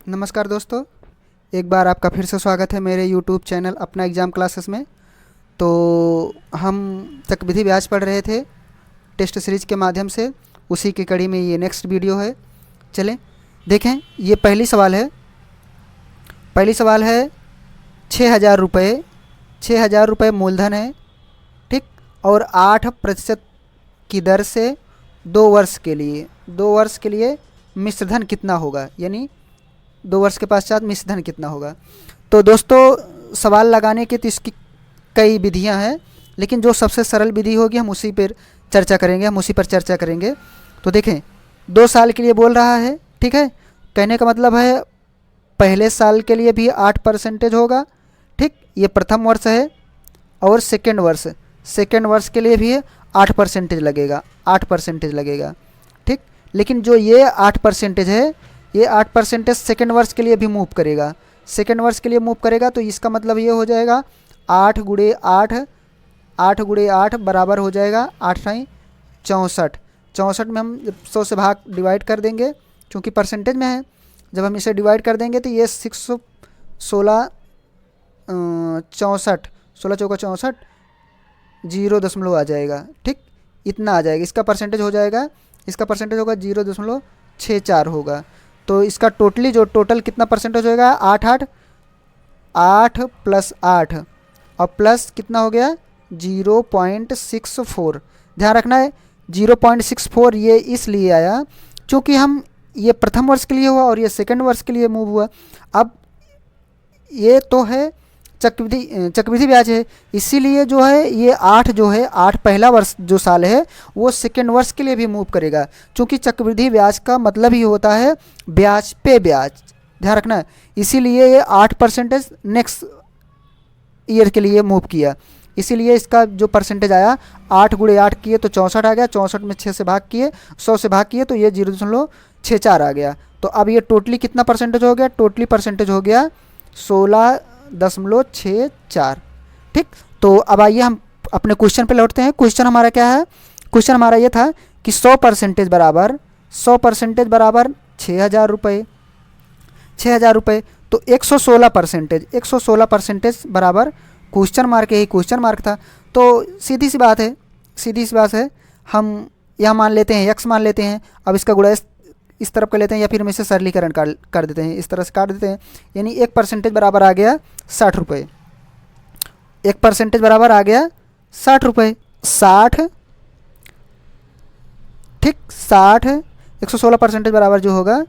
नमस्कार दोस्तों, एक बार आपका फिर से स्वागत है मेरे यूट्यूब चैनल अपना एग्ज़ाम क्लासेस में। तो हम चक्रवृद्धि ब्याज पढ़ रहे थे टेस्ट सीरीज के माध्यम से, उसी की कड़ी में ये नेक्स्ट वीडियो है। चलें देखें। ये पहली सवाल है 6,000 रुपये। 6,000 रुपये मूलधन है, ठीक, और 8% की दर से 2 वर्ष के लिए मिश्रधन कितना होगा, यानी 2 वर्ष के पश्चात मिश्रधन कितना होगा। तो दोस्तों सवाल लगाने की तो इसकी कई विधियां हैं, लेकिन जो सबसे सरल विधि होगी हम उसी पर चर्चा करेंगे। तो देखें, 2 साल के लिए बोल रहा है, ठीक है। कहने का मतलब है पहले साल के लिए भी 8% होगा, ठीक, ये प्रथम वर्ष है। और सेकेंड वर्ष के लिए भी 8% लगेगा, 8% लगेगा, ठीक। लेकिन जो ये 8% है, ये 8% सेकेंड वर्ष के लिए भी मूव करेगा। तो इसका मतलब ये हो जाएगा 8 गुणे 8 बराबर हो जाएगा 8×8 64। 64 में हम 100 से भाग डिवाइड कर देंगे, क्योंकि परसेंटेज में है। जब हम इसे डिवाइड कर देंगे तो ये 616 64 16 चौका 64 0 आ जाएगा, ठीक, इतना आ जाएगा। इसका परसेंटेज होगा 0.64 होगा। तो इसका टोटल कितना परसेंटेज होगा, 8 + 8 और प्लस कितना हो गया 0.64। ध्यान रखना है 0.64 ये इसलिए आया क्योंकि हम ये प्रथम वर्ष के लिए हुआ और ये सेकंड वर्ष के लिए मूव हुआ। अब ये तो है चक्रवृद्धि ब्याज है, इसीलिए जो है ये 8 पहला वर्ष जो साल है वो सेकेंड वर्ष के लिए भी मूव करेगा, क्योंकि चक्रवृद्धि ब्याज का मतलब ही होता है ब्याज पे ब्याज। ध्यान रखना है, इसीलिए ये 8% नेक्स्ट ईयर के लिए मूव किया। इसीलिए इसका जो परसेंटेज आया 8 गुणे 8 किए तो 64 आ गया, 64 में 6 से भाग किए, 100 से भाग किए तो ये 0.64 आ गया। तो अब ये टोटली कितना परसेंटेज हो गया, टोटली परसेंटेज हो गया 16.64, ठीक। तो अब आइए हम अपने क्वेश्चन पे लौटते हैं। क्वेश्चन हमारा क्या है, क्वेश्चन हमारा ये था कि 100% बराबर 6,000 रुपये। 6,000 रुपये तो 116% बराबर क्वेश्चन मार्क, यही क्वेश्चन मार्क था। तो सीधी सी बात है, हम यह मान लेते हैं, x मान लेते हैं। अब इसका गुणा इस तरफ कर लेते हैं, या फिर हम इसे सरलीकरण कर देते हैं, इस तरह से काट देते हैं। यानी 1% बराबर आ गया 60 रुपये। 1% बराबर आ गया 60 रुपये। 60, ठीक, 60 116% बराबर जो होगा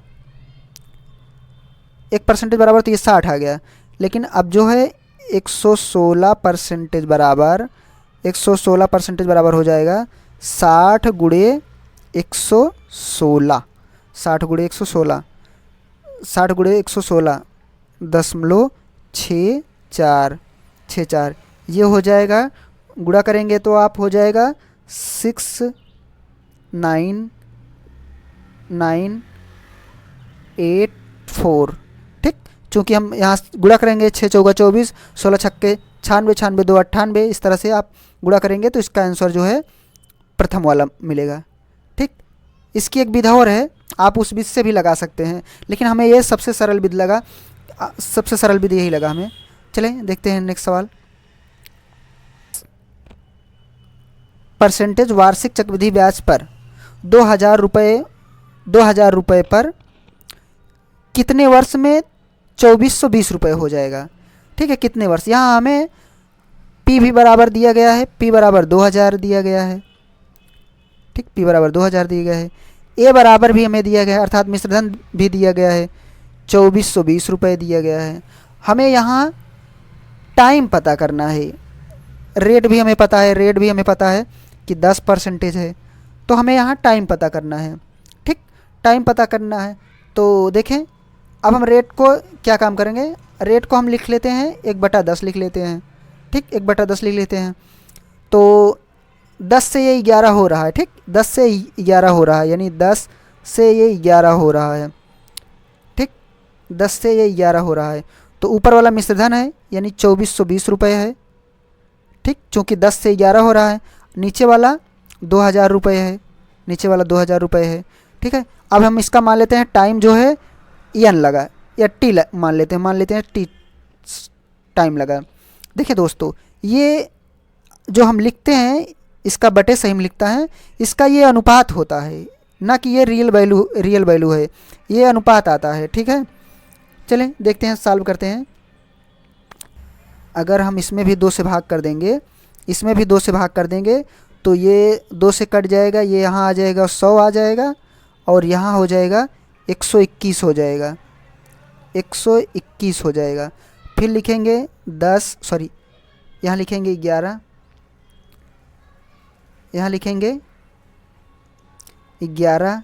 1% बराबर, तो ये 60 आ गया। लेकिन अब जो है 116% बराबर हो जाएगा 60 गुणे 116। 60 गुणे 116 .64 ये हो जाएगा। गुणा करेंगे तो आप हो जाएगा 69984, ठीक। चूँकि हम यहाँ गुणा करेंगे 6 चौका 24, 16 छक्के 96, 96 2 98, इस तरह से आप गुणा करेंगे तो इसका आंसर जो है प्रथम वाला मिलेगा, ठीक। इसकी एक विधा और है, आप उस विधि से भी लगा सकते हैं, लेकिन हमें ये सबसे सरल विधि यही लगा हमें। चलें देखते हैं नेक्स्ट सवाल। परसेंटेज वार्षिक चक्रवृद्धि ब्याज पर 2,000 रुपये पर कितने वर्ष में 2,420 रुपये हो जाएगा, ठीक है। कितने वर्ष, यहाँ हमें P भी बराबर दिया गया है, P बराबर 2,000 दिया गया है, ठीक, P बराबर 2,000 दिया गया है। A बराबर भी हमें दिया गया है, अर्थात मिश्रधन भी दिया गया है, 2,420 रुपये दिया गया है। हमें यहाँ टाइम पता करना है, रेट भी हमें पता है कि 10% है, तो हमें यहाँ टाइम पता करना है, ठीक, टाइम पता करना है। तो देखें, अब हम रेट को क्या काम करेंगे, रेट को हम लिख लेते हैं 1/10 लिख लेते हैं, ठीक, 1/10 लिख लेते हैं। तो 10 से ये 11 हो रहा है, ठीक, 10 से 11 हो रहा है, यानी 10 से ये 11 हो रहा है, ठीक, 10 से ये 11 हो रहा है। तो ऊपर वाला मिश्रधन है, यानी 2,420 रुपये है, ठीक, चूँकि 10 से 11 हो रहा है। नीचे वाला 2,000 रुपये है, ठीक है। अब हम इसका मान लेते हैं टाइम जो है n लगा, या मान लेते हैं टी टाइम लगा। देखिए दोस्तों, ये जो हम लिखते हैं इसका बटे सही में लिखता है, इसका ये अनुपात होता है, ना कि ये रियल वैल्यू है, ये अनुपात आता है। ठीक है, चलें देखते हैं, सॉल्व करते हैं। अगर हम इसमें भी 2 से भाग कर देंगे, इसमें भी 2 से भाग कर देंगे, तो ये 2 से कट जाएगा, ये यहाँ आ जाएगा 100 आ जाएगा, और यहाँ हो जाएगा 121 हो जाएगा, 121 हो जाएगा। फिर लिखेंगे 10, सॉरी यहाँ लिखेंगे 11, यहाँ लिखेंगे 11,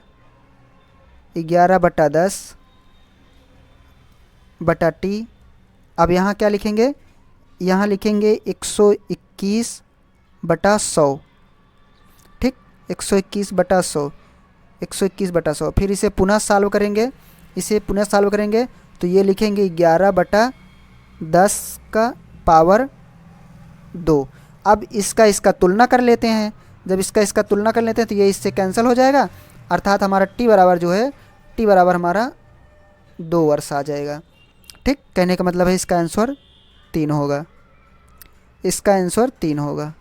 11 बटा 10 बटा टी। अब यहाँ क्या लिखेंगे, यहाँ लिखेंगे 121 बटा 100। ठीक, 121 बटा 100, 121 बटा 100। फिर इसे पुनः सॉल्व करेंगे, इसे पुनः सॉल्व करेंगे तो ये लिखेंगे 11 बटा 10 का पावर 2। अब इसका तुलना कर लेते हैं। जब इसका तुलना कर लेते हैं तो ये इससे कैंसिल हो जाएगा, अर्थात हमारा टी बराबर जो है, टी बराबर हमारा 2 वर्ष आ जाएगा। ठीक, कहने का मतलब है इसका आंसर 3 होगा, इसका आंसर 3 होगा।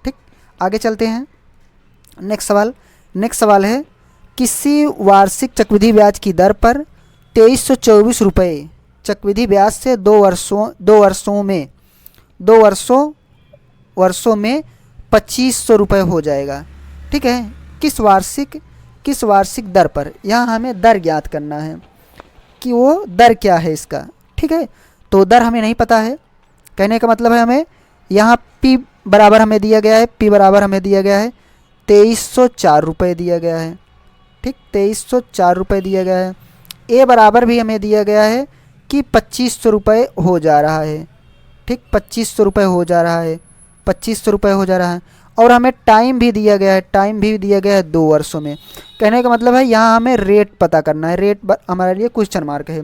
ठीक, आगे चलते हैं। नेक्स्ट सवाल है, किसी वार्षिक चक्रवृद्धि ब्याज की दर पर 2324 रुपये चक्रवृद्धि ब्याज से 2 वर्षों में 2500 रुपये हो जाएगा। ठीक है, किस वार्षिक दर पर, यहाँ हमें दर ज्ञात करना है कि वो दर क्या है इसका। ठीक है, तो दर हमें नहीं पता है, कहने का मतलब है हमें यहाँ P बराबर हमें दिया गया है, P बराबर हमें दिया गया है 2304 रुपये दिया गया है। ठीक, 2304 रुपये दिया गया है। A बराबर भी हमें दिया गया है कि 2500 रुपये हो जा रहा है। ठीक, 2500 रुपये हो जा रहा है, 2500 रुपये हो जा रहा है। और हमें टाइम भी दिया गया है, टाइम भी दिया गया है 2 वर्षों में। कहने का मतलब है यहाँ हमें रेट पता करना है, रेट हमारे लिए क्वेश्चन मार्क है,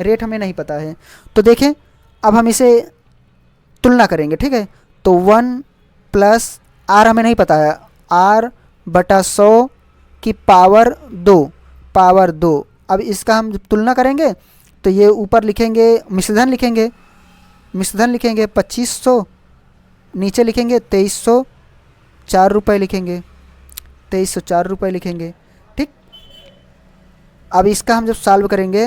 रेट हमें नहीं पता है। तो देखें, अब हम इसे तुलना करेंगे। ठीक है, तो 1 प्लस आर हमें नहीं पता है, आर बटा 100 की पावर 2। अब इसका हम जब तुलना करेंगे तो ये ऊपर लिखेंगे मिश्रधन लिखेंगे 2500, नीचे लिखेंगे 2304 रुपये लिखेंगे, 2304 रुपये लिखेंगे। ठीक, अब इसका हम जब सॉल्व करेंगे,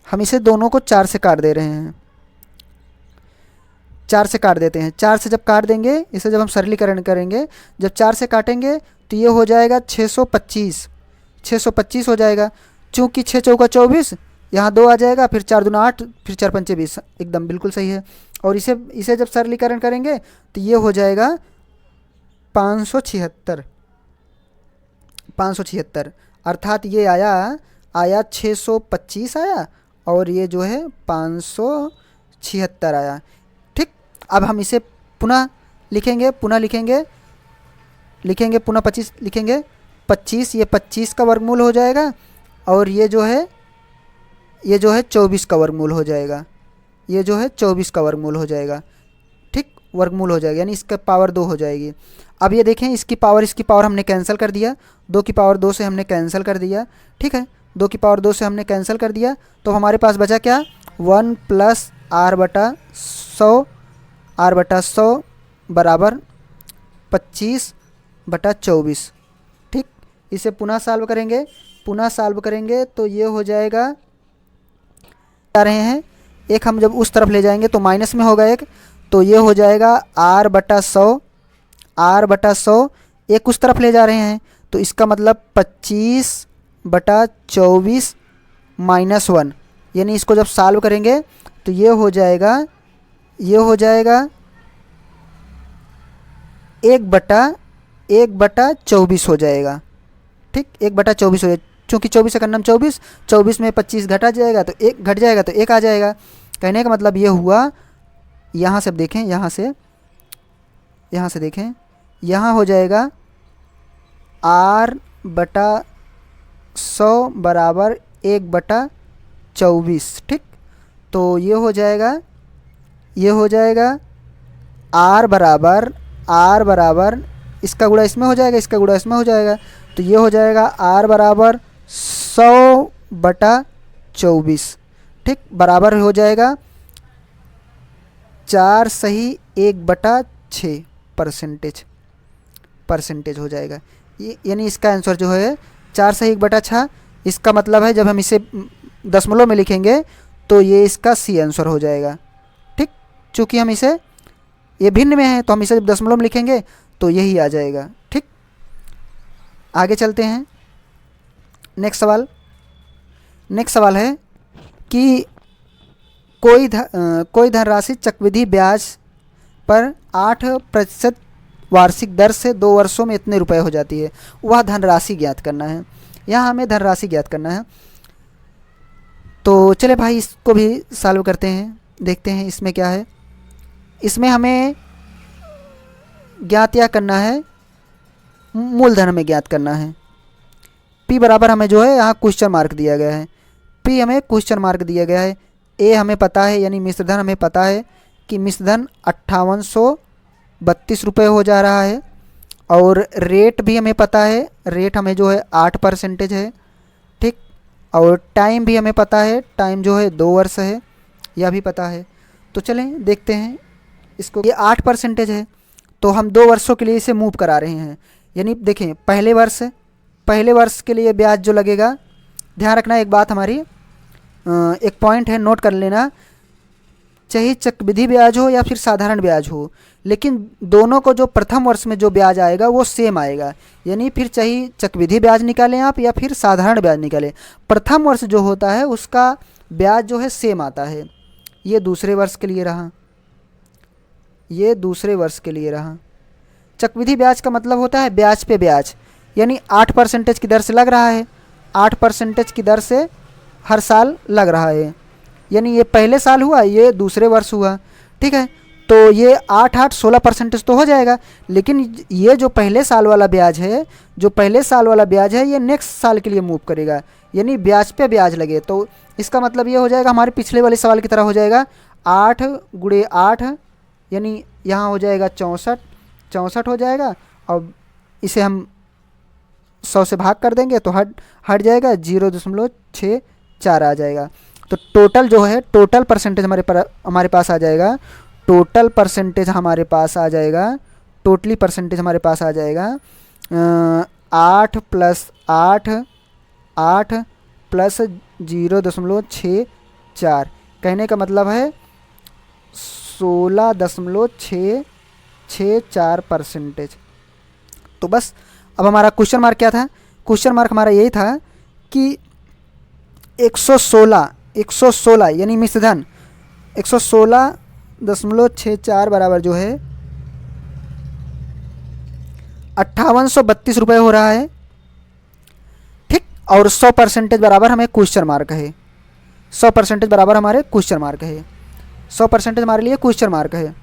हम इसे दोनों को 4 से काट दे रहे हैं, 4 से काट देते हैं। 4 से जब काट देंगे, इसे जब हम सरलीकरण करेंगे, जब 4 से काटेंगे तो ये हो जाएगा 625 हो जाएगा। चूँकि 6 चौका 24, यहाँ 2 आ जाएगा, फिर 4 दूना 8, फिर 4 पंचे 20, एकदम बिल्कुल सही है। और इसे जब सरलीकरण करेंगे तो ये हो जाएगा 576, अर्थात ये आया 625 आया, और ये जो है 576 आया। ठीक, अब हम इसे पुनः लिखेंगे, पुनः 25 लिखेंगे, 25, ये 25 का वर्गमूल हो जाएगा, और ये जो है 24 का वर्गमूल हो जाएगा, ये जो है 24 का वर्गमूल हो जाएगा। ठीक, वर्गमूल हो जाएगा, यानी इसका पावर 2 हो जाएगी। अब ये देखें, इसकी पावर हमने कैंसिल कर दिया, 2 की पावर 2 से हमने कैंसिल कर दिया। ठीक है, 2 की पावर 2 से हमने कैंसिल कर दिया, तो हमारे पास बचा क्या, 1 प्लस आर बटा 100 बराबर 25 बटा 24। ठीक, इसे पुनः सॉल्व करेंगे तो ये हो जाएगा, आ रहे हैं एक हम जब उस तरफ ले जाएंगे तो माइनस में होगा एक, तो ये हो जाएगा r बटा 100, एक उस तरफ ले जा रहे हैं, तो इसका मतलब 25 बटा 24 माइनस 1, यानी इसको जब सॉल्व करेंगे तो ये हो जाएगा 1/24 हो जाएगा। ठीक, 1/24 हो जाएगा, चूँकि 24 का नम 24 में 25 घटा जाएगा तो 1 घट जाएगा तो 1 आ जाएगा। कहने का मतलब ये हुआ, यहाँ से देखें, यहाँ से देखें, यहाँ हो जाएगा r बटा 100 बराबर 1/24। ठीक, तो ये हो जाएगा r बराबर इसका गुणा इसमें हो जाएगा, इसका गुणा इसमें हो जाएगा, तो ये हो जाएगा r बराबर 100 बटा 24, ठीक, बराबर हो जाएगा 4 सही 1/6 परसेंटेज हो जाएगा। ये यानी इसका आंसर जो है 4 सही 1/6। इसका मतलब है जब हम इसे दशमलव में लिखेंगे तो ये इसका सी आंसर हो जाएगा, ठीक। चूँकि हम इसे, ये भिन्न में है तो हम इसे जब दशमलव में लिखेंगे तो यही आ जाएगा, ठीक। आगे चलते हैं। नेक्स्ट सवाल है कि कोई धनराशि चक्रवृद्धि ब्याज पर 8% वार्षिक दर से 2 वर्षों में इतने रुपए हो जाती है, वह धनराशि ज्ञात करना है। यहाँ हमें धनराशि ज्ञात करना है। तो चले भाई इसको भी सॉल्व करते हैं, देखते हैं इसमें क्या है। इसमें हमें ज्ञात या करना है, मूलधन हमें ज्ञात करना है। पी बराबर हमें जो है यहाँ क्वेश्चन मार्क दिया गया है, पी हमें क्वेश्चन मार्क दिया गया है। ए हमें पता है यानी मिश्रधन हमें पता है कि मिश्रधन 5832 रुपये हो जा रहा है। और रेट भी हमें पता है, रेट हमें जो है 8% है, ठीक। और टाइम भी हमें पता है, टाइम जो है 2 वर्ष है, यह भी पता है। तो चलें देखते हैं इसको। ये 8% है तो हम 2 वर्षों के लिए इसे मूव करा रहे हैं। यानी देखें पहले वर्ष के लिए ब्याज जो लगेगा, ध्यान रखना एक बात हमारी, एक पॉइंट है, नोट कर लेना, चाहे चक्रवृद्धि ब्याज हो या फिर साधारण ब्याज हो, लेकिन दोनों को जो प्रथम वर्ष में जो ब्याज आएगा वो सेम आएगा। यानी फिर चाहे चक्रवृद्धि ब्याज निकालें आप या फिर साधारण ब्याज निकालें, प्रथम वर्ष जो होता है उसका ब्याज जो है सेम आता है। ये दूसरे वर्ष के लिए रहा, ये दूसरे वर्ष के लिए रहा। चक्रवृद्धि ब्याज का मतलब होता है ब्याज पे ब्याज, यानी 8% की दर से लग रहा है, 8% की दर से हर साल लग रहा है। यानी ये पहले साल हुआ, ये दूसरे वर्ष हुआ, ठीक है। तो ये 8 16% तो हो जाएगा, लेकिन ये जो पहले साल वाला ब्याज है, ये नेक्स्ट साल के लिए मूव करेगा, यानी ब्याज पे ब्याज लगे। तो इसका मतलब ये हो जाएगा हमारे पिछले वाले सवाल की तरह हो जाएगा 8 × 8, यानी यहाँ हो जाएगा 64 हो जाएगा। और इसे हम 100 से भाग कर देंगे तो हट जाएगा, 0.64 आ जाएगा। तो टोटल जो है, टोटल परसेंटेज हमारे पास आ जाएगा, टोटली परसेंटेज हमारे पास आ जाएगा 8 + 0.64। कहने का मतलब है 16.664%। तो बस अब हमारा क्वेश्चन मार्क क्या था? क्वेश्चन मार्क हमारा यही था कि 116 यानी मिश्रधन 116.64 बराबर जो है 5832 रुपये हो रहा है, ठीक। और 100% बराबर हमें क्वेश्चन मार्क है, 100% बराबर हमारे क्वेश्चन मार्क है, 100% हमारे लिए क्वेश्चन मार्क है।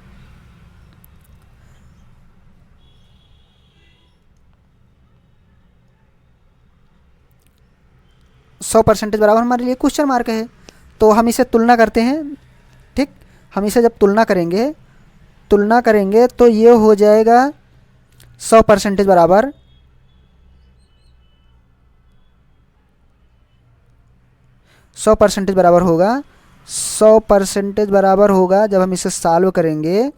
%% बराबर हमारे लिए क्वेश्चन मार्क है। तो हम इसे तुलना करते हैं, ठीक। हम इसे जब तुलना करेंगे तो ये हो जाएगा 100% बराबर 100% बराबर होगा 100% बराबर होगा जब हम इसे सॉल्व करेंगे,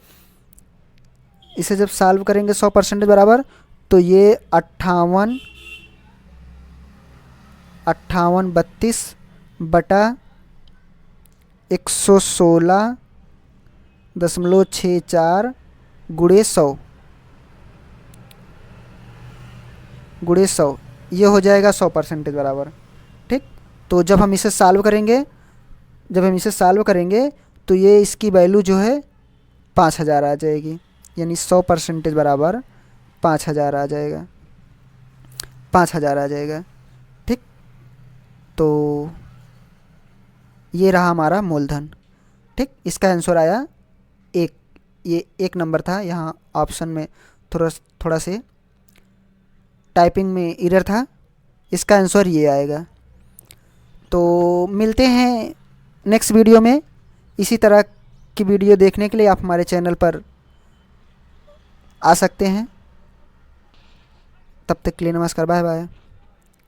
इसे जब सॉल्व करेंगे 100% बराबर, तो ये 5832 बटा 116.64 गुणे 100 ये हो जाएगा 100% बराबर, ठीक। तो जब हम इसे सॉल्व करेंगे तो ये इसकी वैल्यू जो है 5000 आ जाएगी, यानी 100% बराबर 5000 आ जाएगा, 5000 आ जाएगा, ठीक। तो ये रहा हमारा मूलधन, ठीक। इसका आंसर आया 1, ये 1 नंबर था। यहाँ ऑप्शन में थोड़ा से टाइपिंग में एरर था, इसका आंसर ये आएगा। तो मिलते हैं नेक्स्ट वीडियो में। इसी तरह की वीडियो देखने के लिए आप हमारे चैनल पर आ सकते हैं। तब तक के लिए नमस्कार, बाय बाय।